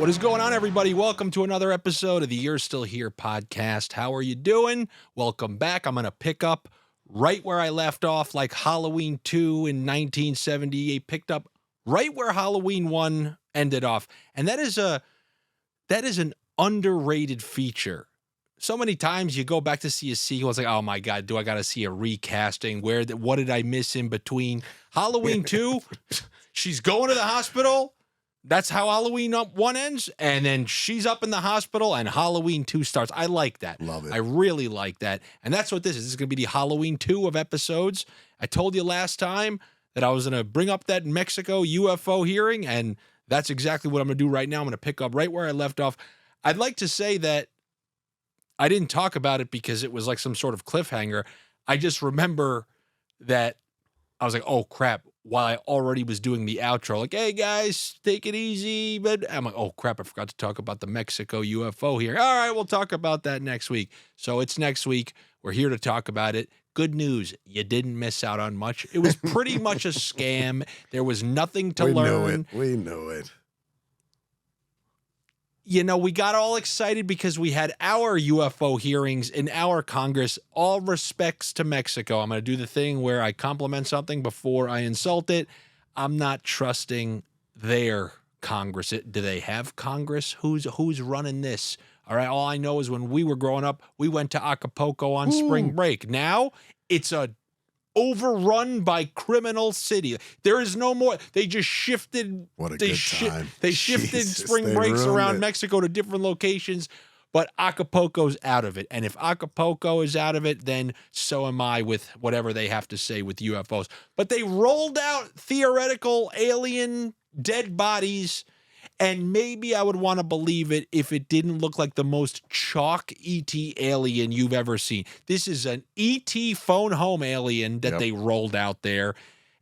What is going on, everybody? Welcome to another episode of the You're Still Here podcast. How are you doing? Welcome back. I'm going to pick up right where I left off, like Halloween 2 in 1978, picked up right where Halloween 1 ended off. And that is an underrated feature. So many times you go back to see a sequel, it's like, oh my God, do I got to see a recasting? What did I miss in between? Halloween 2, she's going to the hospital. That's how Halloween 1 ends, and then she's up in the hospital, and Halloween 2 starts. I like that. Love it. I really like that, and that's what this is. This is going to be the Halloween 2 of episodes. I told you last time that I was going to bring up that Mexico UFO hearing, and that's exactly what I'm going to do right now. I'm going to pick up right where I left off. I'd like to say that I didn't talk about it because it was like some sort of cliffhanger. I just remember that I was like, oh, crap. While I already was doing the outro, like, hey, guys, take it easy. But I'm like, oh, crap, I forgot to talk about the Mexico UFO here. All right, we'll talk about that next week. So it's next week. We're here to talk about it. Good news. You didn't miss out on much. It was pretty much a scam. There was nothing to learn. We knew it. You know, we got all excited because we had our UFO hearings in our Congress. All respects to Mexico. I'm going to do the thing where I compliment something before I insult it. I'm not trusting their Congress. Do they have Congress? Who's running this? All right. All I know is when we were growing up, we went to Acapulco on spring break. Now it's a overrun by criminal city. There is no more. They just shifted. What a good time. They shifted spring breaks around Mexico to different locations, but Acapulco's out of it. And if Acapulco is out of it, then so am I with whatever they have to say with UFOs. But they rolled out theoretical alien dead bodies, and maybe I would want to believe it if it didn't look like the most chalk ET alien you've ever seen. This is an ET phone home alien that they rolled out there.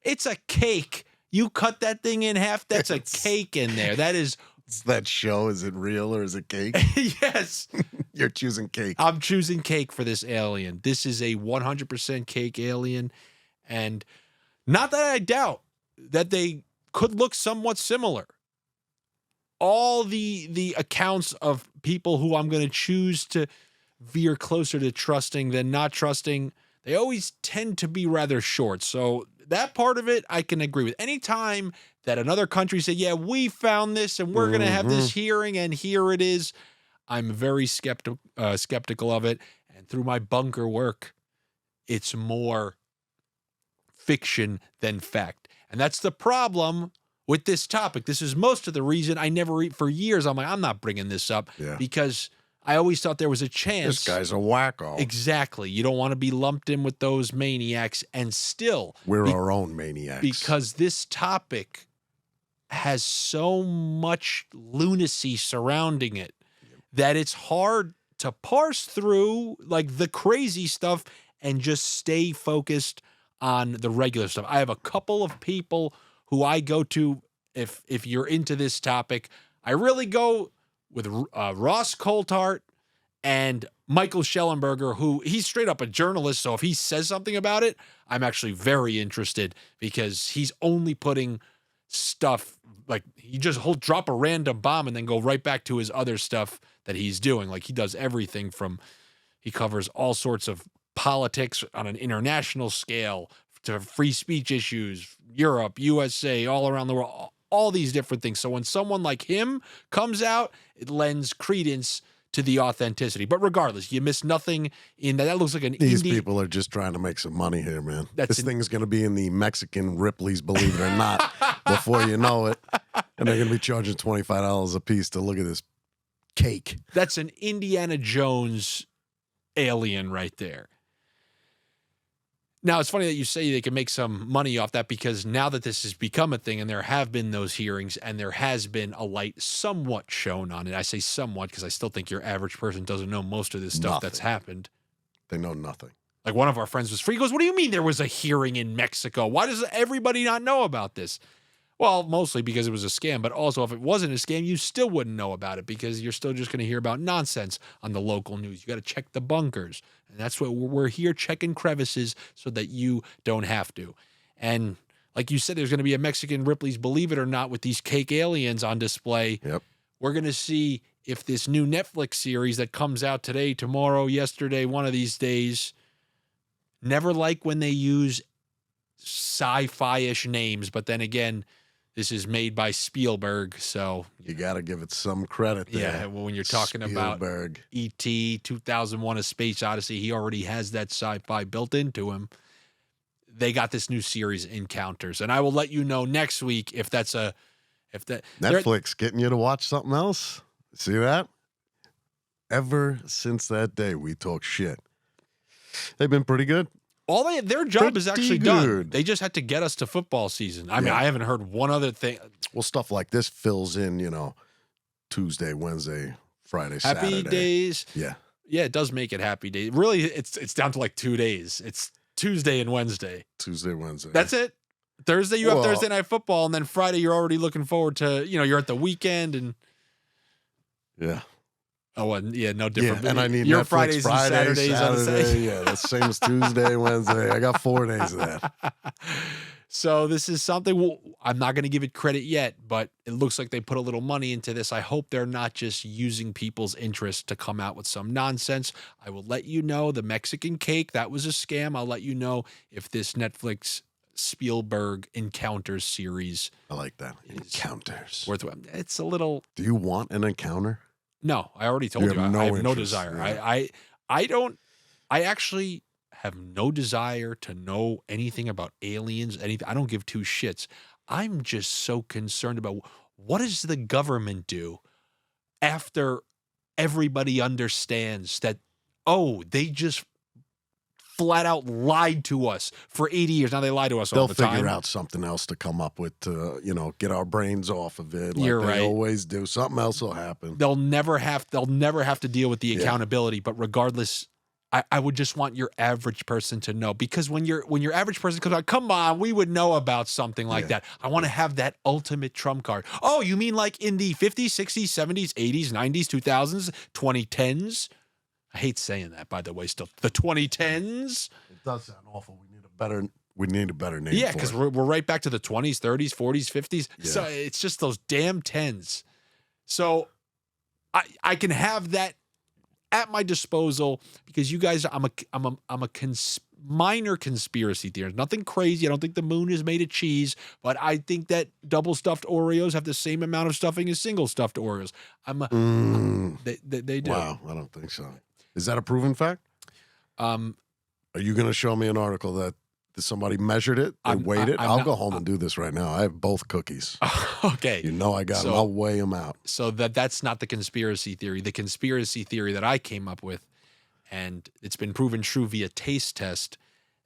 It's a cake. You cut that thing in half, that's a cake in there. That is... It's that show. Is it real or is it cake? Yes. You're choosing cake. I'm choosing cake for this alien. This is a 100% cake alien. And not that I doubt that they could look somewhat similar. All the accounts of people who I'm going to choose to veer closer to trusting than not trusting, they always tend to be rather short. So that part of it, I can agree with. Anytime that another country said, yeah, we found this and we're going to have this hearing and here it is, I'm very skeptical of it. And through my bunker work, it's more fiction than fact. And that's the problem with this topic. This is most of the reason I never eat for years. I'm like, I'm not bringing this up because I always thought there was a chance. This guy's a wacko. Exactly. You don't want to be lumped in with those maniacs. And still, we're our own maniacs. Because this topic has so much lunacy surrounding it that it's hard to parse through like the crazy stuff and just stay focused on the regular stuff. I have a couple of people who I go to if you're into this topic. I really go with Ross Coulthart and Michael Schellenberger, who he's straight up a journalist. So if he says something about it, I'm actually very interested because he's only putting stuff like he'll drop a random bomb and then go right back to his other stuff that he's doing. Like he does everything he covers all sorts of politics on an international scale to free speech issues, Europe, USA, all around the world, all these different things. So when someone like him comes out, it lends credence to the authenticity. But regardless, you miss nothing in that. That looks like These people are just trying to make some money here, man. This thing's going to be in the Mexican Ripley's, believe it or not, before you know it. And they're going to be charging $25 a piece to look at this cake. That's an Indiana Jones alien right there. Now, it's funny that you say they can make some money off that because now that this has become a thing and there have been those hearings and there has been a light somewhat shown on it. I say somewhat because I still think your average person doesn't know most of this stuff that's happened. They know nothing. Like one of our friends was free. He goes, what do you mean there was a hearing in Mexico? Why does everybody not know about this? Well, mostly because it was a scam, but also if it wasn't a scam, you still wouldn't know about it because you're still just going to hear about nonsense on the local news. You got to check the bunkers. And that's what we're here, checking crevices so that you don't have to. And like you said, there's going to be a Mexican Ripley's, believe it or not, with these cake aliens on display. Yep. We're going to see if this new Netflix series that comes out today, tomorrow, yesterday, one of these days, never like when they use sci-fi-ish names, but then again, this is made by Spielberg, so you got to give it some credit there. Yeah, well, when you're talking Spielberg. about E.T., 2001: A Space Odyssey, he already has that sci-fi built into him. They got this new series, Encounters, and I will let you know next week if that Netflix getting you to watch something else. See that? Ever since that day, we talk shit. They've been pretty good. Their job is actually done. Good. They just had to get us to football season. I mean, I haven't heard one other thing. Well, stuff like this fills in, Tuesday, Wednesday, Friday, Saturday. Happy days. Yeah. Yeah, it does make it happy days. Really, it's down to like 2 days. It's Tuesday and Wednesday. Tuesday, Wednesday. That's it. Thursday, you have Thursday Night Football, and then Friday, you're already looking forward to, you're at the weekend. And yeah. Oh, yeah, no different. Yeah, and I need your Netflix Fridays and Saturdays on the same. Yeah, the same as Tuesday, Wednesday. I got 4 days of that. So this is something, I'm not going to give it credit yet, but it looks like they put a little money into this. I hope they're not just using people's interest to come out with some nonsense. I will let you know the Mexican cake, that was a scam. I'll let you know if this Netflix Spielberg Encounters series. I like that. Encounters. It's a little. Do you want an encounter? No, I already told you. I have no desire. Yeah. I actually have no desire to know anything about aliens, anything. I don't give two shits. I'm just so concerned about what does the government do after everybody understands that, they just flat out lied to us for 80 years. Now they lie to us all the time. They'll figure out something else to come up with to, get our brains off of it. Like You're right. They always do. Something else will happen. They'll never have to deal with the accountability, but regardless, I would just want your average person to know, because when your average person comes out, come on, we would know about something like that. I want to have that ultimate trump card. Oh, you mean like in the 50s, 60s, 70s, 80s, 90s, 2000s, 2010s? I hate saying that, by the way, still. The 2010s? It does sound awful. We need a better name. Yeah, because we're right back to the 20s, 30s, 40s, 50s. Yeah. So it's just those damn tens. So I can have that at my disposal, because you guys, I'm a minor conspiracy theorist. Nothing crazy. I don't think the moon is made of cheese, but I think that double stuffed Oreos have the same amount of stuffing as single stuffed Oreos. They do. Wow, I don't think so. Is that a proven fact? Are you going to show me an article that somebody measured it and weighed it? I'll go home and do this right now. I have both cookies. Okay. I got them. I'll weigh them out. So that's not the conspiracy theory. The conspiracy theory that I came up with, and it's been proven true via taste test,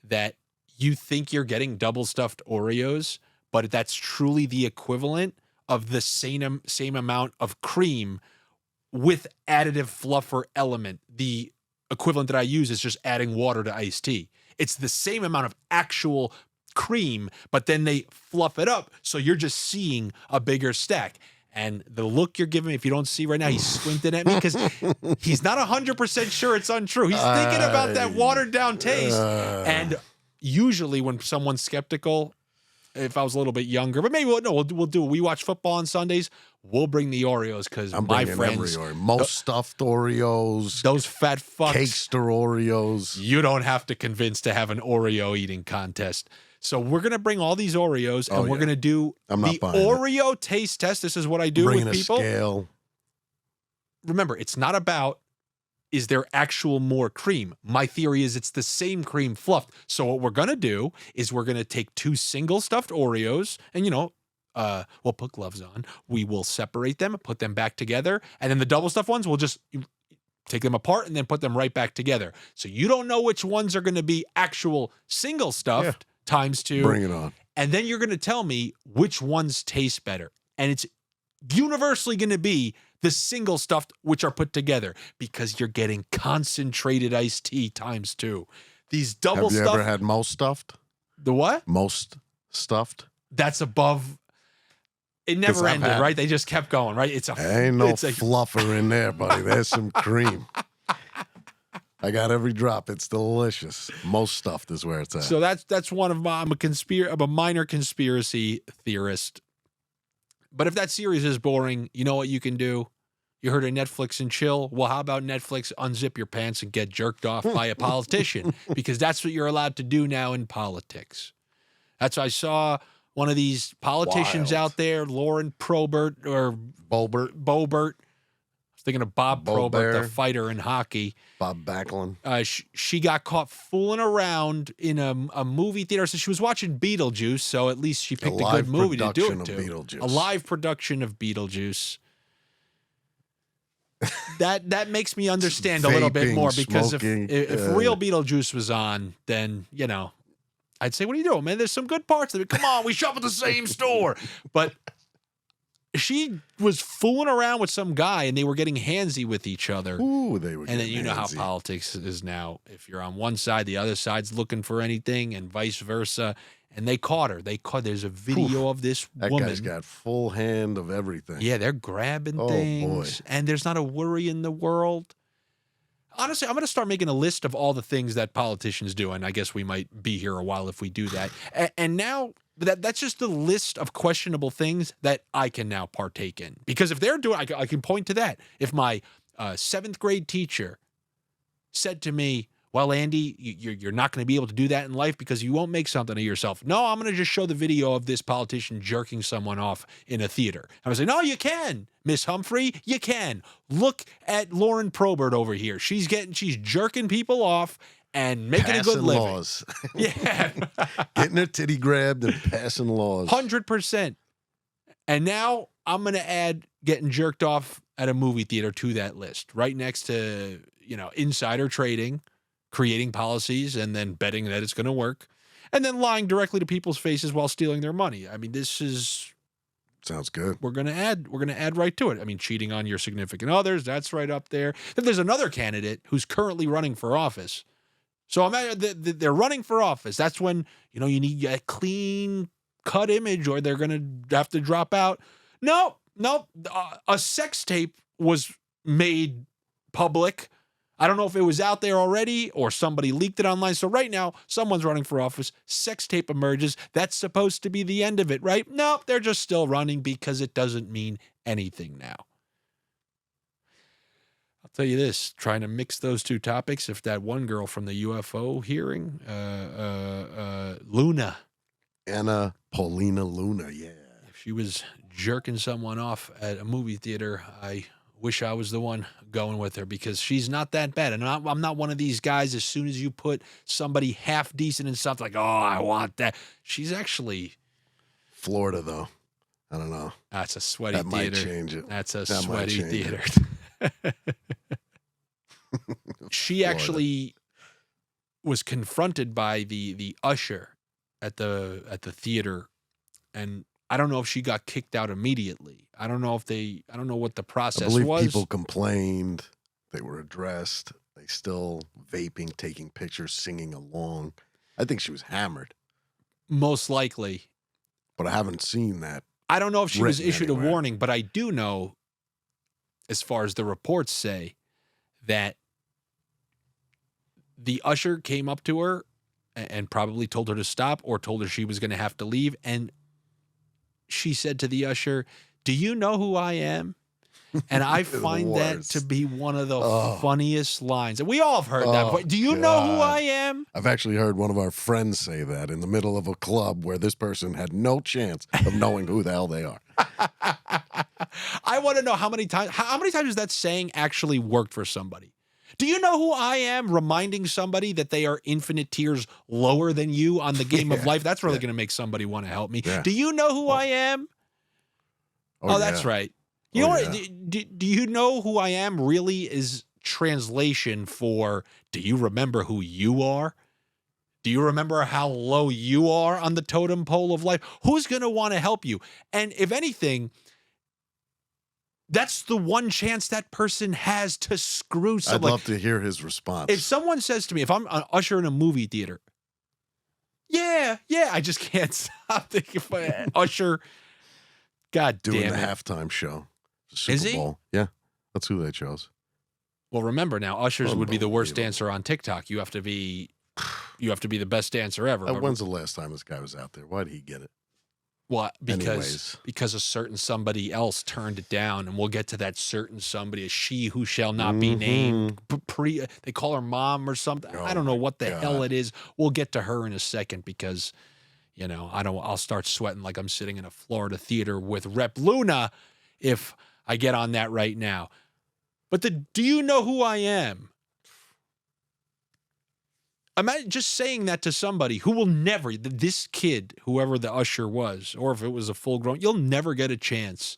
that you think you're getting double stuffed Oreos, but that's truly the equivalent of the same amount of cream with additive fluffer element. The equivalent that I use is just adding water to iced tea. It's the same amount of actual cream, but then they fluff it up, so you're just seeing a bigger stack. And the look you're giving me, if you don't see right now, he's squinting at me because he's not 100% sure it's untrue. He's thinking about that watered down taste. And usually when someone's skeptical, if I was a little bit younger, but maybe we'll do. We watch football on Sundays. We'll bring the Oreos because my friends, most stuffed Oreos, those fat fucks, Cakester Oreos. You don't have to convince to have an Oreo eating contest. So we're gonna bring all these Oreos and we're gonna do the Oreo taste test. This is what I do with people. Scale. Remember, it's not about is there actual more cream. My theory is it's the same cream fluffed. So what we're gonna do is we're gonna take 2 single stuffed Oreos, and we'll put gloves on. We will separate them, put them back together, and then the double stuffed ones, we'll just take them apart and then put them right back together. So you don't know which ones are going to be actual single stuffed times 2. Bring it on. And then you're going to tell me which ones taste better. And it's universally going to be the single stuffed, which are put together, because you're getting concentrated iced tea times 2. These double stuffed. Have you ever had most stuffed? The what? Most stuffed. That's above. It never ended, right? They just kept going, right? Ain't no fluffer in there, buddy. There's some cream. I got every drop. It's delicious. Most stuffed is where it's at. So that's one of my. I'm a minor conspiracy theorist. But if that series is boring, you know what you can do? You heard of Netflix and chill? Well, how about Netflix unzip your pants and get jerked off by a politician? Because that's what you're allowed to do now in politics. That's why I saw one of these politicians out there, Lauren Probert or Bobert. I was thinking of Bob Probert, the fighter in hockey. Bob Backlund. She got caught fooling around in a movie theater. So she was watching Beetlejuice, so at least she picked a good movie to do it to. A live production of Beetlejuice. That makes me understand a little bit more, because if real Beetlejuice was on, then, you know, I'd say, what are you doing, man? There's some good parts of it. Come on, we shop at the same store. But she was fooling around with some guy, and they were getting handsy with each other. Ooh, they were. And then you know how politics is now. If you're on one side, the other side's looking for anything, and vice versa. And they caught her. There's a video of this woman. That guy's got full hand of everything. Yeah, they're grabbing things. Boy. And there's not a worry in the world. Honestly, I'm going to start making a list of all the things that politicians do, and I guess we might be here a while if we do that. And now that's just the list of questionable things that I can now partake in. Because if they're doing, I can point to that. If my 7th grade teacher said to me, well, Andy, you're not going to be able to do that in life because you won't make something of yourself. No, I'm going to just show the video of this politician jerking someone off in a theater. I was like, no, you can, Miss Humphrey, you can. Look at Lauren Probert over here. She's jerking people off and making a good living. Laws. Yeah. Getting her titty grabbed and passing laws. 100%. And now I'm going to add getting jerked off at a movie theater to that list, right next to, you know, insider trading, creating policies and then betting that it's going to work, and then lying directly to people's faces while stealing their money. I mean, sounds good. We're going to add right to it. I mean, cheating on your significant others, that's right up there. Then there's another candidate who's currently running for office. So they're running for office. That's when, you know, you need a clean cut image or they're going to have to drop out. No, a sex tape was made public. I don't know if it was out there already or somebody leaked it online. So right now, someone's running for office. Sex tape emerges. That's supposed to be the end of it, right? No, they're just still running because it doesn't mean anything now. I'll tell you this, trying to mix those two topics. If that one girl from the UFO hearing, Luna. Anna Paulina Luna, yeah. If she was jerking someone off at a movie theater, I wish I was the one going with her, because she's not that bad. And I'm not one of these guys, as soon as you put somebody half decent and stuff, like, oh, I want that. She's actually... Florida, though. I don't know. That's a sweaty theater. That might change it. That's a sweaty theater. She Florida. Actually was confronted by the usher at the theater, and I don't know if she got kicked out immediately. I don't know what the process was. I believe people complained. They were addressed. They still vaping, taking pictures, singing along. I think she was hammered. Most likely. But I haven't seen that. I don't know if she was issued a warning, but I do know, as far as the reports say, that the usher came up to her and probably told her to stop or told her she was going to have to leave. And she said to the usher, do you know who I am? And I find that to be one of the funniest lines. And we all have heard that. But do you know who I am? I've actually heard one of our friends say that in the middle of a club where this person had no chance of knowing who the hell they are. I want to know how many times has that saying actually worked for somebody? Do you know who I am? Reminding somebody that they are infinite tiers lower than you on the game of life. That's really going to make somebody want to help me. Yeah. Do you know who I am? Oh, that's right. You know what? Do you know who I am really is translation for, do you remember who you are? Do you remember how low you are on the totem pole of life? Who's going to want to help you? And if anything, that's the one chance that person has to screw someone. I'd love to hear his response. If someone says to me, if I'm an usher in a movie theater, yeah, I just can't stop thinking of usher. God damn it. Doing the halftime show. Super Bowl. Yeah, that's who they chose. Well, remember now, ushers would be the worst dancer on TikTok. You have to be the best dancer ever. When's the last time this guy was out there? Why did he get it? Well, Anyways. because a certain somebody else turned it down, and we'll get to that certain somebody, a she who shall not be named. They call her mom or something. I don't know what the hell it is. We'll get to her in a second because, you know, I'll start sweating like I'm sitting in a Florida theater with Rep Luna if I get on that right now. But do you know who I am? Imagine just saying that to somebody who will never, this kid, whoever the usher was, or if it was a full grown, you'll never get a chance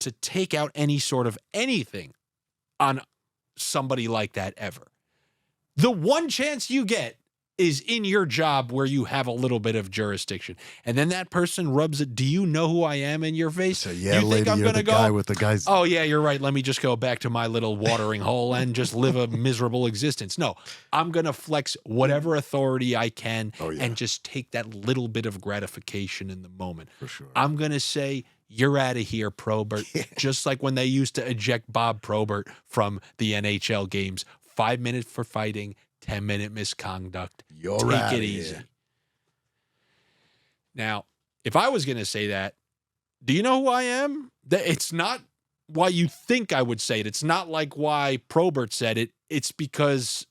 to take out any sort of anything on somebody like that ever. The one chance you get is in your job where you have a little bit of jurisdiction. And then that person rubs it, do you know who I am in your face? So, yeah, you lady, think I'm you're gonna the guy with the guys. Oh, yeah, you're right. Let me just go back to my little watering hole and just live a miserable existence. No, I'm going to flex whatever authority I can and just take that little bit of gratification in the moment. For sure. I'm going to say, you're out of here, Probert. Just like when they used to eject Bob Probert from the NHL games. 5 minutes for fighting, 10-minute misconduct. Take it easy. Now, if I was going to say that, do you know who I am? It's not why you think I would say it. It's not like why Probert said it. It's because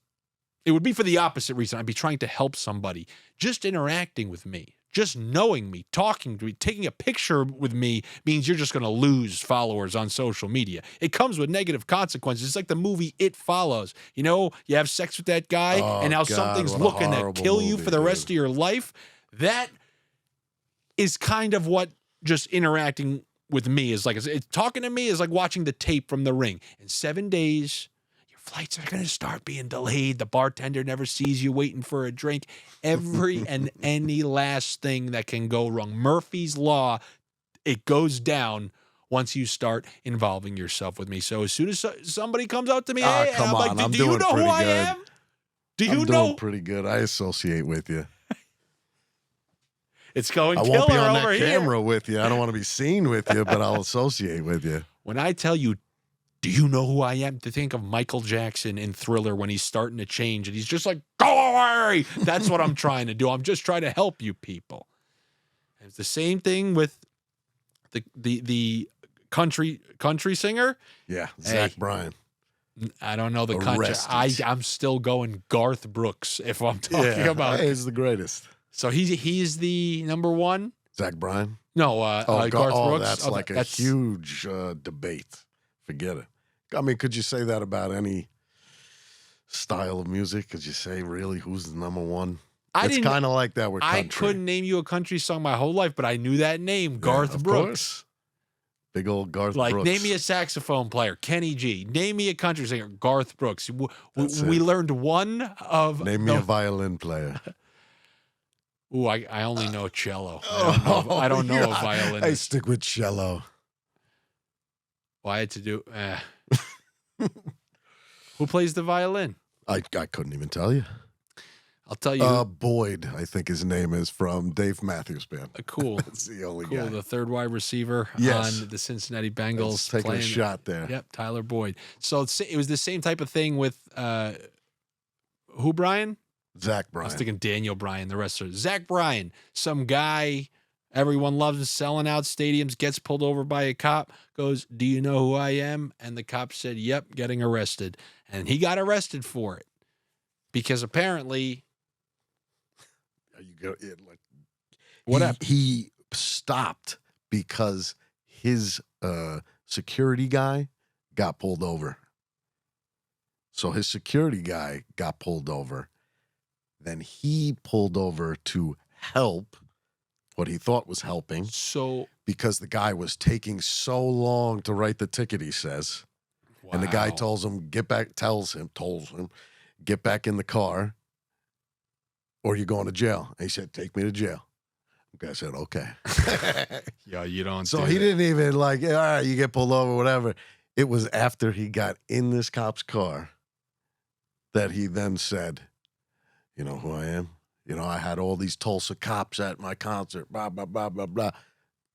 it would be for the opposite reason. I'd be trying to help somebody. Just interacting with me, just knowing me, talking to me, taking a picture with me means you're just going to lose followers on social media. It comes with negative consequences. It's like the movie It Follows. You know, you have sex with that guy and now something's looking to kill you for the rest of your life. That is kind of what just interacting with me is like. Talking to me is like watching the tape from The Ring. In 7 days, your flights are going to start being delayed. The bartender never sees you waiting for a drink. Every and any last thing that can go wrong. Murphy's Law, it goes down once you start involving yourself with me. So as soon as somebody comes out to me, hey, come I'm on, like, do you know who I am? Do you I'm know? doing pretty good. I associate with you. It's going killer I won't be on over that here. camera with you. I don't want to be seen with you, but I'll associate with you. When I tell you, do you know who I am? To think of Michael Jackson in Thriller when he's starting to change and he's just like, go away. That's what I'm trying to do. I'm just trying to help you people. And it's the same thing with the country singer. Yeah, Zach Bryan. I don't know the country. I'm still going Garth Brooks if I'm talking about. He's the greatest. So he's the number one. Zach Bryan? No, Garth Brooks. That's a huge debate. Forget it. I mean, could you say that about any style of music? Could you say really who's the number one? It's kind of like that with country. I couldn't name you a country song my whole life, but I knew that name, Garth Brooks. Course. Big old Garth Brooks. Brooks. Name me a saxophone player, Kenny G. Name me a country singer, Garth Brooks. We learned one of. Name me a violin player. Ooh, I only know cello. I don't know a violinist. I stick with cello. Well, I had to do. Who plays the violin? I couldn't even tell you. I'll tell you. Boyd, I think his name is, from Dave Matthews Band. Cool. That's the only guy. The third wide receiver on the Cincinnati Bengals. Taking a shot there. Yep, Tyler Boyd. So it was the same type of thing with who, Brian? Zach Bryan. I was thinking Daniel Bryan, the rest of Zach Bryan, some guy everyone loves, selling out stadiums, gets pulled over by a cop, goes, "Do you know who I am?" And the cop said, "Yep, getting arrested." And he got arrested for it because apparently he stopped because his security guy got pulled over. So his security guy got pulled over. Then he pulled over to help what he thought was helping. So because the guy was taking so long to write the ticket, he says. Wow. And the guy tells him, get back in the car or you're going to jail. And he said, "Take me to jail." The guy said, "Okay." Yeah, you don't. So he didn't even all right, you get pulled over, whatever. It was after he got in this cop's car that he then said, "You know who I am? You know, I had all these Tulsa cops at my concert, blah, blah, blah, blah, blah."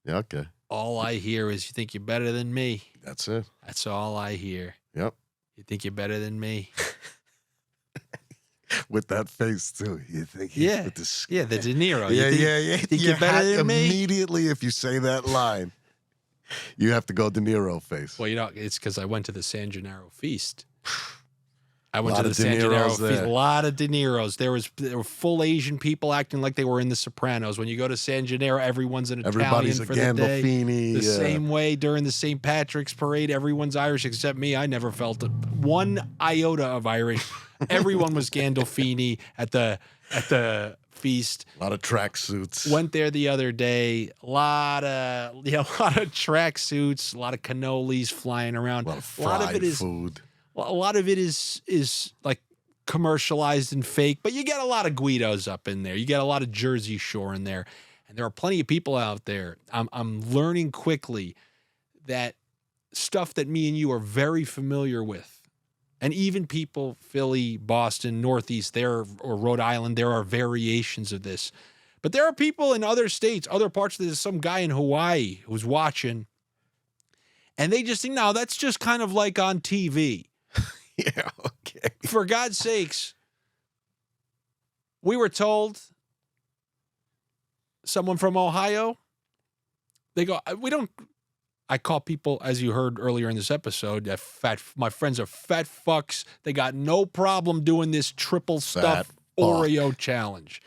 Yeah, okay. All I hear is, "You think you're better than me?" That's it. That's all I hear. Yep. "You think you're better than me?" With that face too. You think Yeah. with this Yeah, the De Niro. Yeah, You think, yeah. Think You you're better have- than me? Immediately if you say that line, you have to go De Niro face. Well, it's because I went to the San Gennaro feast. I went Lot to the of De San Gennaro Niros feast. there. A lot of De Niros. There were full Asian people acting like they were in The Sopranos. When you go to San Gennaro, everyone's an Italian Everybody's a for the day. Gandolfini. The same way during the St. Patrick's parade, everyone's Irish except me. I never felt one iota of Irish. Everyone was Gandolfini at the feast. A lot of tracksuits. Went there the other day. A lot of tracksuits, a lot of cannolis flying around. A lot of fried food. A lot of it is like commercialized and fake, but you get a lot of Guidos up in there. You get a lot of Jersey Shore in there, and there are plenty of people out there. I'm learning quickly that stuff that me and you are very familiar with, and even people Philly, Boston, Northeast, or Rhode Island, there are variations of this. But there are people in other states, other parts of this. Some guy in Hawaii who's watching, and they just think, no, that's just kind of like on TV. Yeah, okay. For God's sakes, we were told, someone from Ohio, they go, I call people, as you heard earlier in this episode, my friends are fat fucks. They got no problem doing this triple stuff Oreo challenge.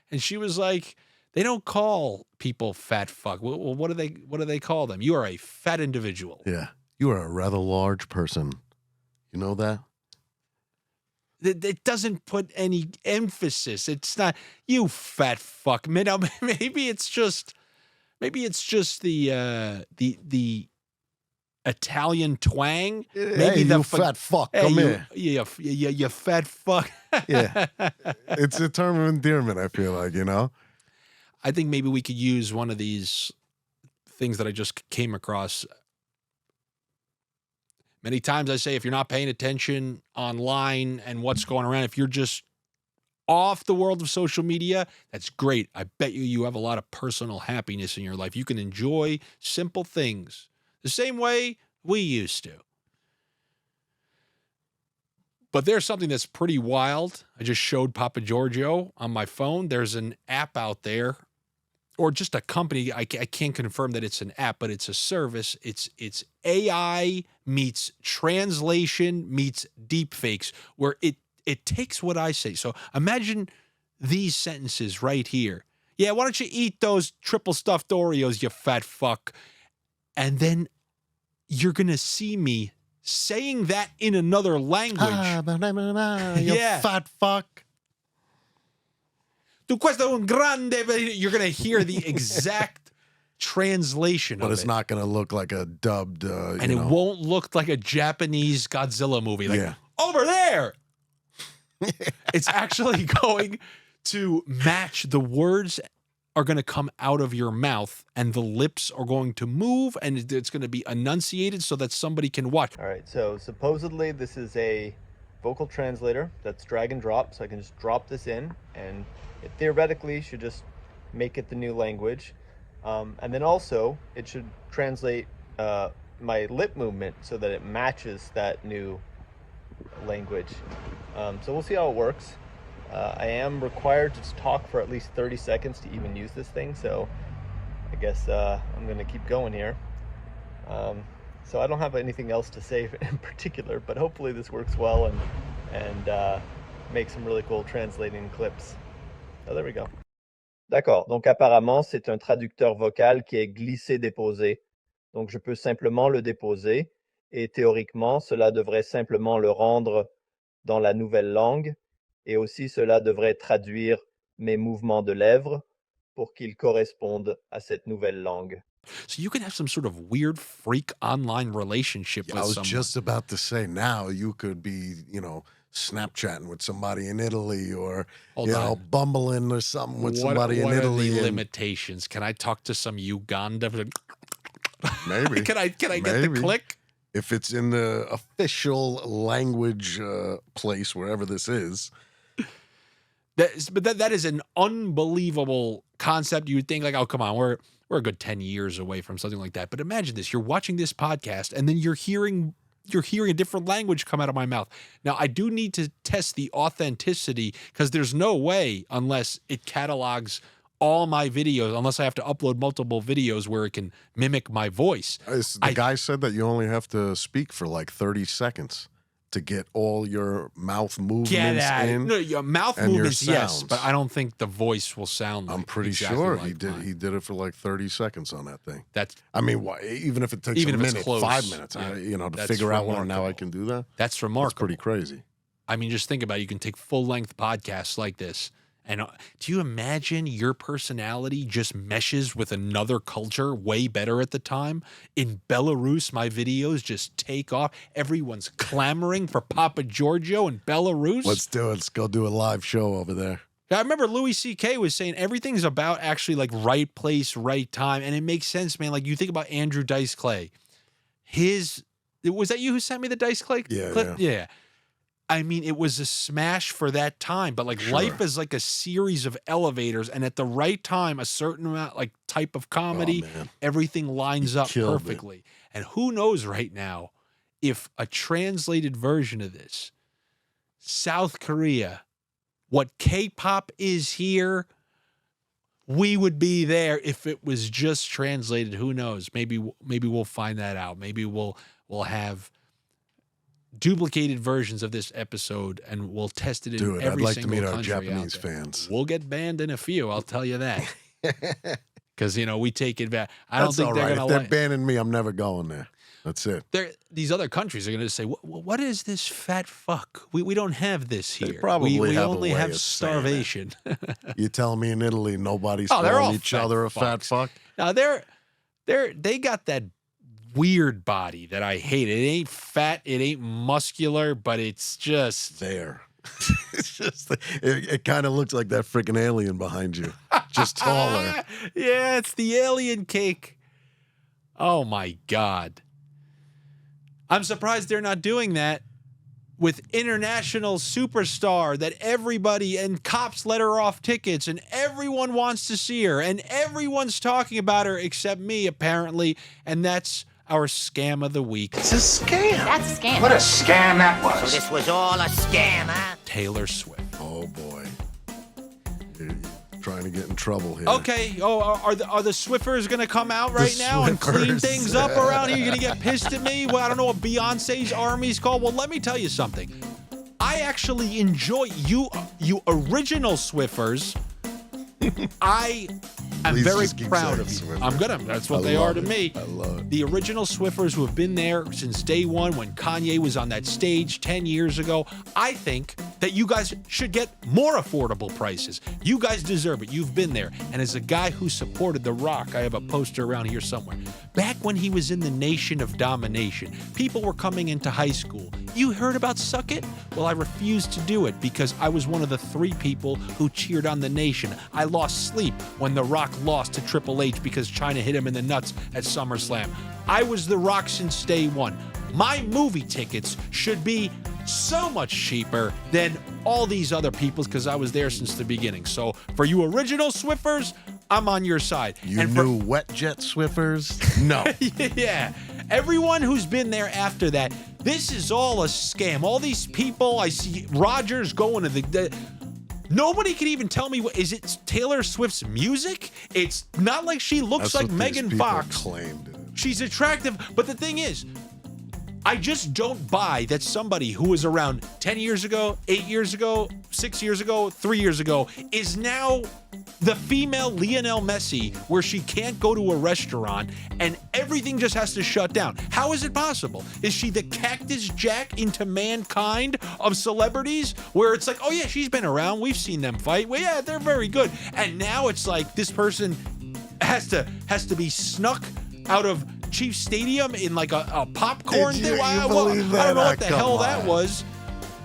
And she was like, they don't call people fat fuck. Well, what do they call them? You are a fat individual. Yeah. You are a rather large person. You know that? It doesn't put any emphasis. It's not, you fat fuck. Maybe it's just the Italian twang. Maybe you fat fuck. Come here. You fat fuck. Yeah. It's a term of endearment, I feel like, you know? I think maybe we could use one of these things that I just came across. Many times I say, if you're not paying attention online and what's going around, if you're just off the world of social media, that's great. I bet you have a lot of personal happiness in your life. You can enjoy simple things the same way we used to. But there's something that's pretty wild. I just showed Papa Giorgio on my phone. There's an app out there, or just a company. I can't confirm that it's an app, but it's a service. It's AI meets translation meets deepfakes, where it takes what I say. So imagine these sentences right here. Yeah, why don't you eat those triple stuffed Oreos, you fat fuck? And then you're going to see me saying that in another language. You fat fuck. Tu questo un grande. You're going to hear the exact translation of it. But it's not going to look like a dubbed, and it won't look like a Japanese Godzilla movie. Like, over there. It's actually going to match. The words are going to come out of your mouth, and the lips are going to move, and it's going to be enunciated so that somebody can watch. All right, so supposedly this is a vocal translator that's drag and drop, so I can just drop this in, and it theoretically should just make it the new language. And then also, it should translate my lip movement so that it matches that new language. So we'll see how it works. I am required to talk for at least 30 seconds to even use this thing, so I guess I'm going to keep going here. So I don't have anything else to say in particular, but hopefully this works well and make some really cool translating clips. So there we go. D'accord, donc apparemment c'est un traducteur vocal qui est glissé-déposé. Donc je peux simplement le déposer et théoriquement cela devrait simplement le rendre dans la nouvelle langue. Et aussi, cela devrait traduire mes mouvements de lèvres pour qu'ils correspondent à cette nouvelle langue. So you can have some sort of weird freak online relationship with someone. I was just about to say, now you could be, Snapchatting with somebody in Italy, or bumbling or something with somebody in Italy. What are the limitations? Can I talk to some Uganda? Maybe. Can I get the click? If it's in the official language place, wherever this is. That is an unbelievable concept. You would think like, oh, come on, we're a good 10 years away from something like that. But imagine this. You're watching this podcast and then you're hearing you're hearing a different language come out of my mouth. Now, I do need to test the authenticity because there's no way unless it catalogs all my videos, unless I have to upload multiple videos where it can mimic my voice. The guy said that you only have to speak for like 30 seconds to get all your mouth movements in. No, your mouth and your movements, yes, sounds. but I don't think the voice will sound like I'm pretty exactly sure like he did. mine. He did it for like 30 seconds on that thing. That's I mean, even if it takes Even a if it's minute, close, 5 minutes, yeah. to That's figure out when now I remarkable. can do that. that's That's remarkable. pretty crazy. I mean, just think about it. You can take full-length podcasts like this. And do you imagine your personality just meshes with another culture way better at the time? In Belarus, my videos just take off. Everyone's clamoring for Papa Giorgio in Belarus. Let's do it. Let's go do a live show over there. I remember Louis C.K. was saying everything's about actually like right place, right time. And it makes sense, man. Like you think about Andrew Dice Clay. Was that you who sent me the Dice Clay clip? Yeah. I mean, it was a smash for that time, but like Sure. life is like a series of elevators, and at the right time, a certain amount, like type of comedy, Oh, man. everything lines He up killed it. perfectly. And who knows right now if a translated version of this, South Korea, what K-pop is here, we would be there if it was just translated. Who knows? Maybe we'll find that out. Maybe we'll have duplicated versions of this episode and we'll test it in Dude, I'd every like to single meet our country out Japanese there. fans. We'll get banned in a few, I'll tell you that. Because we take it back. I don't That's think all they're right. gonna If they're like. banning me, I'm never going there. That's it. These other countries are gonna say, "What is this fat fuck? We don't have this They here. probably we have a only way have of saying it. starvation." You tell me in Italy nobody's Oh, they're all calling each fat other a fat fucks. fuck? Now they got that weird body that I hate. It ain't fat, it ain't muscular, but it's just There. It's just, it kind of looks like that freaking alien behind you, just taller. Yeah, it's the alien cake. Oh my God. I'm surprised they're not doing that with international superstar that everybody and cops let her off tickets and everyone wants to see her and everyone's talking about her except me apparently, and that's our scam of the week. It's a scam. That's a scam. What a scam that was. So this was all a scam, huh? Taylor Swift. Oh boy, you're trying to get in trouble here. Okay. Oh, are the Swiffers gonna come out right now and clean Swiffers. things up around here? You're gonna get pissed at me? Well, I don't know what Beyonce's army's called. Well, let me tell you something. I actually enjoy you original Swiffers. I am Please very just keep proud saying of you. Swiffer. I'm gonna. That's what I they are love to it. me. I love it. The original Swiffers who have been there since day one when Kanye was on that stage 10 years ago. I think that you guys should get more affordable prices. You guys deserve it. You've been there. And as a guy who supported The Rock, I have a poster around here somewhere. Back when he was in the Nation of Domination, people were coming into high school. You heard about Suck It? Well, I refused to do it because I was one of the 3 people who cheered on the Nation. I lost sleep when The Rock lost to Triple H because China hit him in the nuts at SummerSlam. I was The Rock since day one. My movie tickets should be so much cheaper than all these other people's because I was there since the beginning. So for you original Swiffers, I'm on your side. You And for- new wet jet Swiffers? No. yeah. Everyone who's been there after that, this is all a scam. All these people, I see Rogers going to the nobody can even tell me, is it Taylor Swift's music? It's not like she looks That's like what these Megan people Fox. claim, dude. She's attractive, but the thing is, I just don't buy that somebody who was around 10 years ago, 8 years ago, 6 years ago, 3 years ago is now the female Lionel Messi where she can't go to a restaurant and everything just has to shut down. How is it possible? Is she the Cactus Jack into mankind of celebrities where it's like, oh yeah, she's been around. We've seen them fight. Well, yeah, they're very good. And now it's like this person has to be snuck out of Chief Stadium in like a popcorn Did you- thing. you I believe don't know that? what the Come hell that on. was.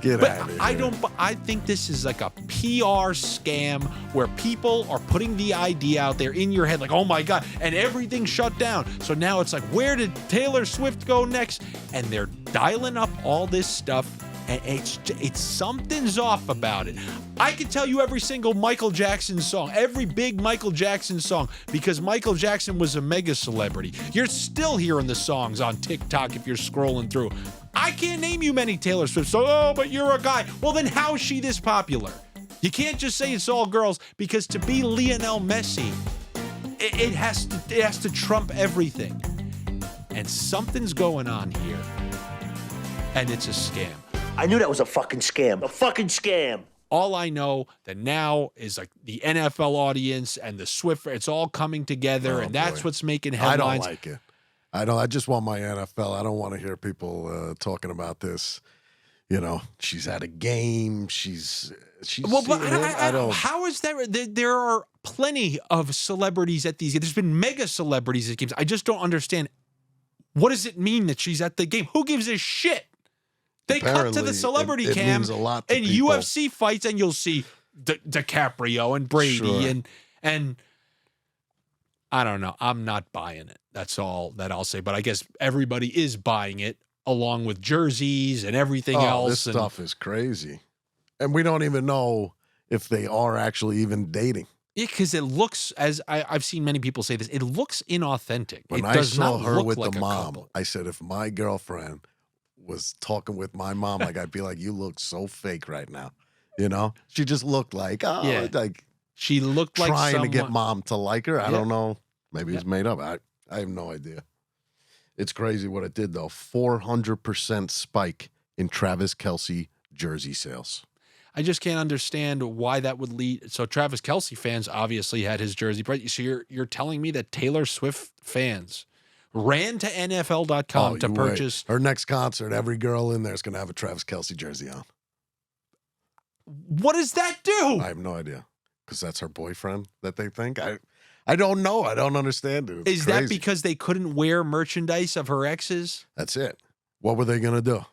Get But out of here. I think this is like a PR scam where people are putting the idea out there in your head like, oh my God, and everything shut down. So now it's like, where did Taylor Swift go next? And they're dialing up all this stuff. And it's something's off about it. I can tell you every single Michael Jackson song, every big Michael Jackson song, because Michael Jackson was a mega celebrity. You're still hearing the songs on TikTok if you're scrolling through. I can't name you many Taylor Swifts. So, oh, but you're a guy. Well, then how is she this popular? You can't just say it's all girls, because to be Lionel Messi, it has to trump everything. And something's going on here. And it's a scam. I knew that was a fucking scam. A fucking scam. All I know that now is like the NFL audience and the Swift, it's all coming together, and that's what's making headlines. I don't like it. I just want my NFL. I don't want to hear people talking about this. You know, she's at a game. She's. Well, but I don't. How is that? There are plenty of celebrities at these games. There's been mega celebrities at games. I just don't understand. What does it mean that she's at the game? Who gives a shit? They cut to the celebrity cam means a lot to and people. UFC fights, and you'll see DiCaprio and Brady and I don't know. I'm not buying it. That's all that I'll say. But I guess everybody is buying it, along with jerseys and everything else. This stuff is crazy, and we don't even know if they are actually even dating. Yeah, because it looks, as I've seen many people say this, it looks inauthentic. When it I does saw not her look with like the a mom, couple. I said, if my girlfriend was talking with my mom, like I'd be like, you look so fake right now. You know, she just looked like, like she looked like trying to get mom to like her. I don't know. Maybe it's Yeah. made up. I have no idea. It's crazy what it did though. 400% spike in Travis Kelce jersey sales. I just can't understand why that would lead. So Travis Kelce fans obviously had his jersey. So you're telling me that Taylor Swift fans ran to NFL.com to purchase her next concert? Every girl in there is going to have a Travis Kelce jersey on. What does that do? I have no idea, because that's her boyfriend that they think. I don't know. I don't understand it. Is that because they couldn't wear merchandise of her exes? That's it. What were they going to do?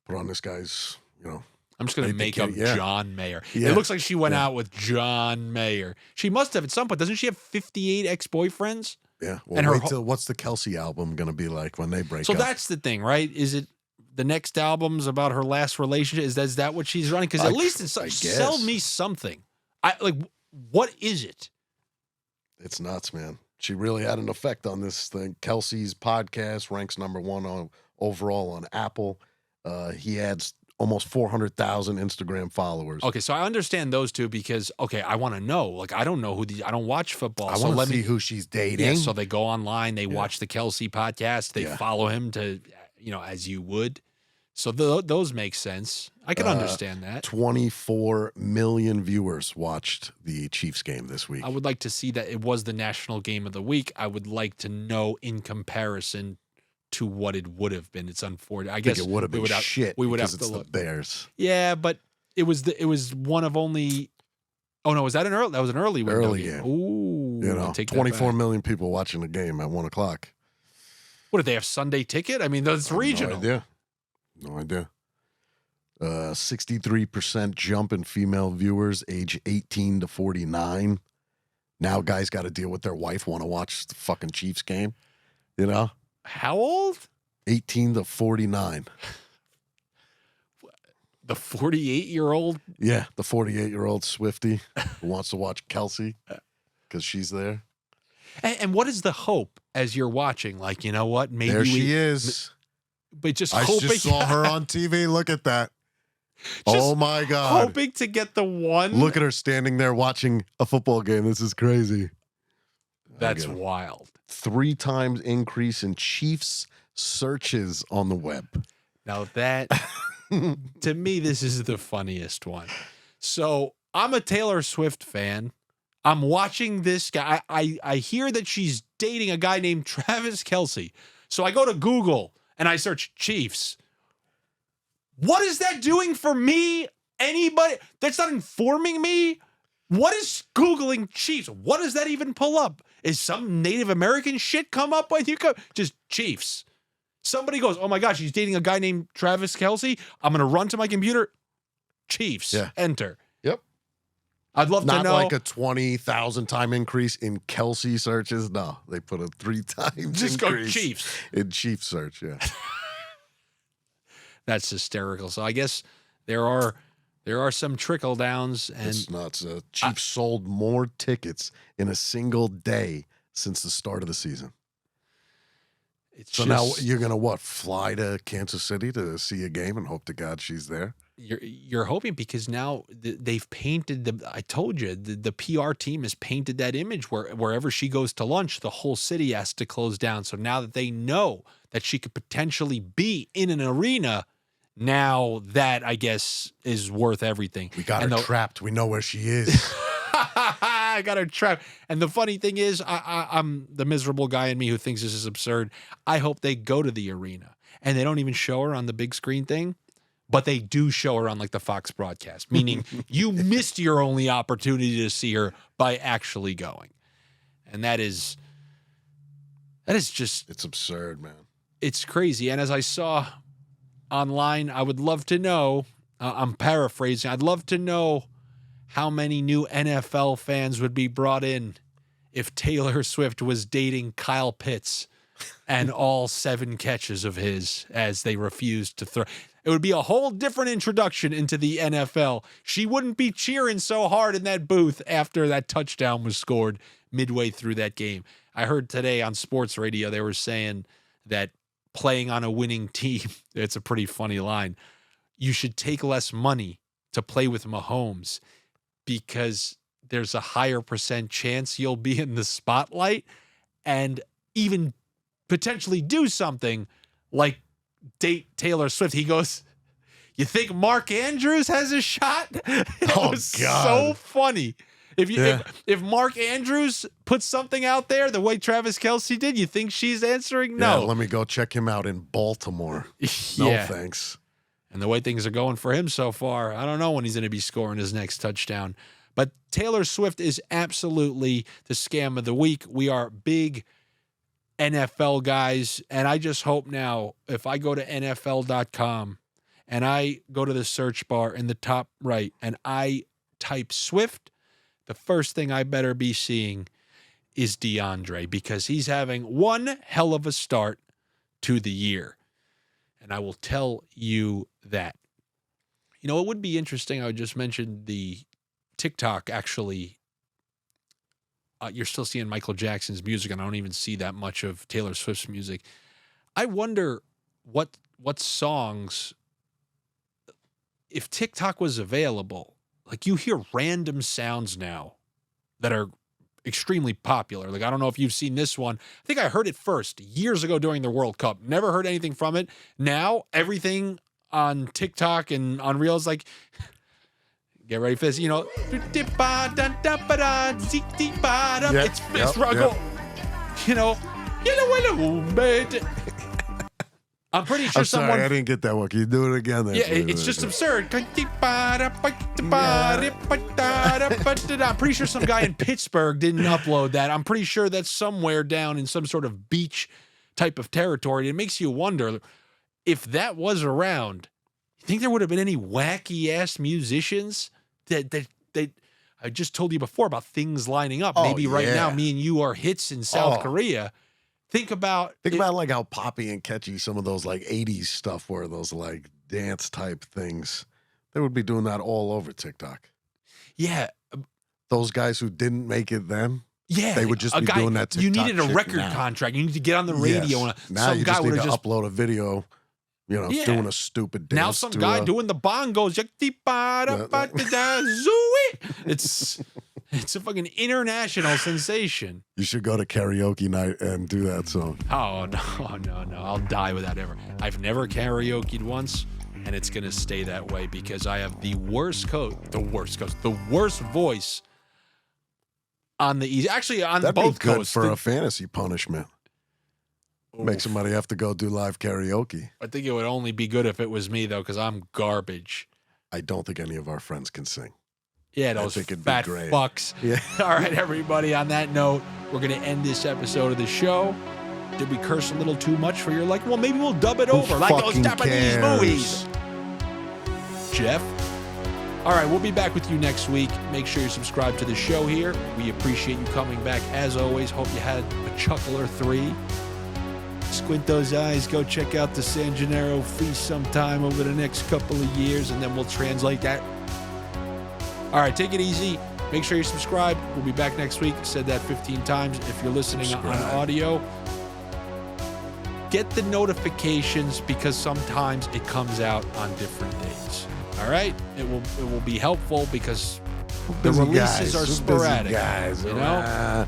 Put on this guy's, I'm just going to make up John Mayer. Yeah. It looks like she went out with John Mayer. She must have at some point. Doesn't she have 58 ex-boyfriends? Yeah. Well, and wait till what's the Kelce album going to be like when they break up? So that's the thing, right? Is it the next album's about her last relationship? Is that what she's running? Because at least sell me something. What is it? It's nuts, man. She really had an effect on this thing. Kelsey's podcast ranks #1 overall on Apple. He has almost 400,000 Instagram followers. Okay, so I understand those two because, I want to know. Like, I don't know I don't watch football. I want to see who she's dating. Yeah, so they go online, they watch the Kelsey podcast, they follow him to, as you would. So those make sense. I can understand that. 24 million viewers watched the Chiefs game this week. I would like to see that it was the national game of the week. I would like to know in comparison to what it would have been. It's unfortunate. I guess it would have been shit. We would have to to look. The Bears. Yeah, but it was one of only. Oh no, was that an early? That was an early window game. Ooh, 24 million people watching the game at 1:00. What did they have Sunday ticket? I mean, that's regional. No idea. 63% jump in female viewers age 18 to 49. Now guys got to deal with their wife want to watch the fucking Chiefs game. How old? 18 to 49. The 48-year-old? Yeah, the 48-year-old Swifty who wants to watch Kelce because she's there. And what is the hope as you're watching? Like, you know what? Maybe she is. But just I hoping. just saw her on TV. Look at that. Oh my God. Hoping to get the one. Look at her standing there watching a football game. This is crazy. That's wild. 3 times increase in Chiefs searches on the web. Now that, to me, this is the funniest one. So I'm a Taylor Swift fan. I'm watching this guy. I hear that she's dating a guy named Travis Kelce. So I go to Google and I search Chiefs. What is that doing for me? Anybody? That's not informing me. What is Googling Chiefs? What does that even pull up? Is some Native American shit come up when you go? Just Chiefs. Somebody goes, oh my gosh, he's dating a guy named Travis Kelce. I'm going to run to my computer. Chiefs. Yeah. Enter. Yep. I'd love to know. Not like a 20,000 time increase in Kelce searches. No, they put a 3 times Just increase go Chiefs. in Chiefs search. Yeah. That's hysterical. So I guess there are some trickle downs, and it's nuts. Chiefs sold more tickets in a single day since the start of the season. So now you're going to fly to Kansas City to see a game and hope to God she's there? You're hoping, because now they've painted I told you, the PR team has painted that image where wherever she goes to lunch, the whole city has to close down. So now that they know that she could potentially be in an arena, now that, I guess, is worth everything. We got her trapped. We know where she is. I got her trapped. And the funny thing is, I'm the miserable guy in me who thinks this is absurd. I hope they go to the arena and they don't even show her on the big screen thing, but they do show her on like the Fox broadcast, meaning you missed your only opportunity to see her by actually going. And that is just, it's absurd, man. It's crazy. And as I saw online, I would love to know, I'm paraphrasing, I'd love to know how many new NFL fans would be brought in if Taylor Swift was dating Kyle Pitts and all 7 catches of his as they refused to throw. It would be a whole different introduction into the NFL. She wouldn't be cheering so hard in that booth after that touchdown was scored midway through that game. I heard today on sports radio, they were saying that playing on a winning team, it's a pretty funny line, you should take less money to play with Mahomes because there's a higher % chance you'll be in the spotlight and even potentially do something like date Taylor Swift. He goes, you think Mark Andrews has a shot? It was so funny. If Mark Andrews puts something out there the way Travis Kelce did, you think she's answering? No. Yeah, let me go check him out in Baltimore. No, thanks. And the way things are going for him so far, I don't know when he's going to be scoring his next touchdown. But Taylor Swift is absolutely the scam of the week. We are big NFL guys, and I just hope now if I go to NFL.com and I go to the search bar in the top right and I type Swift, the first thing I better be seeing is DeAndre, because he's having one hell of a start to the year. And I will tell you that. You know, it would be interesting. I just mentioned the TikTok, actually. You're still seeing Michael Jackson's music, and I don't even see that much of Taylor Swift's music. I wonder what songs, if TikTok was available, like you hear random sounds now that are extremely popular. Like, I don't know if you've seen this one. I think I heard it first years ago during the World Cup. Never heard anything from it. Now, everything on TikTok and on Reels, like, get ready for this, you know. It's struggle. You know, I'm pretty sure sorry, I didn't get that one. Can you do it again? Yeah, it's just absurd. I'm pretty sure some guy in Pittsburgh didn't upload that. I'm pretty sure that's somewhere down in some sort of beach type of territory. It makes you wonder if that was around. You think there would have been any wacky ass musicians that I just told you before about things lining up. Maybe right now, me and you are hits in South Korea. Think about like how poppy and catchy some of those like 80s stuff were, those like dance type things. They would be doing that all over TikTok. Yeah. Those guys who didn't make it then, they would just be doing that TikTok. You needed a record contract. You need to get on the radio. Yes. Now some guy would have just upload a video, you know, doing a stupid dance. Now some guy doing the bongos. It's a fucking international sensation. You should go to karaoke night and do that song. Oh, no. I'll die without ever. I've never karaoke'd once, and it's going to stay that way because I have the worst voice on the East. Actually, on That'd both be good coasts. For a fantasy punishment. Oof. Make somebody have to go do live karaoke. I think it would only be good if it was me, though, because I'm garbage. I don't think any of our friends can sing. Yeah, those fat fucks. Yeah. All right, everybody, on that note, we're going to end this episode of the show. Did we curse a little too much for your like, well, maybe we'll dub it over like those Japanese movies? Jeff? All right, we'll be back with you next week. Make sure you subscribe to the show here. We appreciate you coming back. As always, hope you had a chuckle or 3. Squint those eyes. Go check out the San Gennaro Feast sometime over the next couple of years, and then we'll translate that. All right, take it easy. Make sure you subscribe. We'll be back next week. Said that 15 times. If you're listening on audio, get the notifications because sometimes it comes out on different dates. All right? It will be helpful because the Busy releases guys. are We're busy sporadic. guys. You know?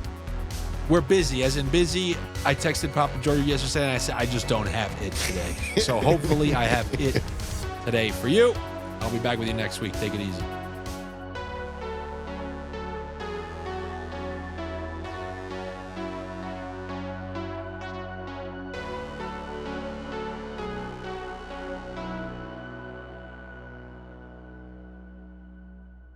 We're busy, as in busy. I texted Papa Jordan yesterday and I said, I just don't have it today. So hopefully I have it today for you. I'll be back with you next week. Take it easy.